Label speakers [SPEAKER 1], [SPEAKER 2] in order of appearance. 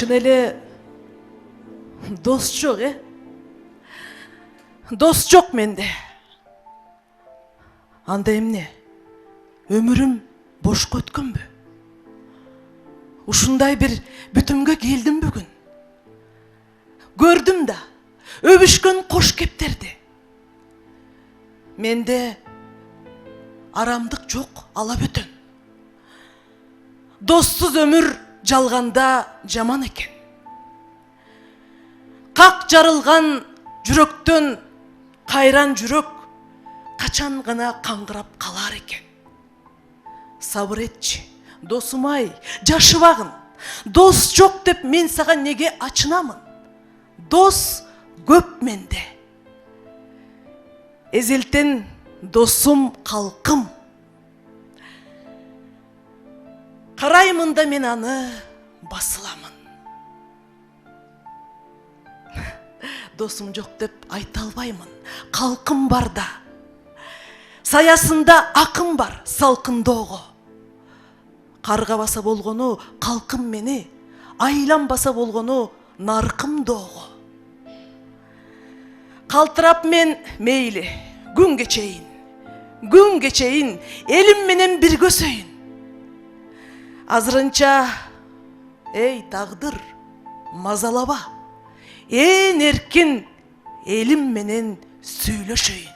[SPEAKER 1] Чын эле дос жок, Дос жок менде. Анда эмне? Өмүрүм бошко өткөнбү? Ушундай бир бүтүмгө келдим бүгүн. Көрдүм да өбүшкөн кош кептерди. Менде арамдык жок, ала бөтөн. Доссуз өмүр жалганда жаман экен. Как жарылган жүрөктөн кайран жүрөк качан гана каңгырап калар экен. Сабыр этчи, досум-ай, жашыбагын. Дос жок деп мен сага неге ачынамын? Дос көп менде. Эзелтен досум калкым. Караймын да мен аны басыламын. Досум жок деп айта албаймын, калкым барда. Саясында акым бар, салкындоого. Каргабаса болгону калкым мени, айланбаса болгону наркым доого. Калтырап мен мейли, күн кечейин, элим менен биргөсөйүн. Азырынча, эй тагдыр, мазалаба, эркин элим менен сүйлөшөйүн.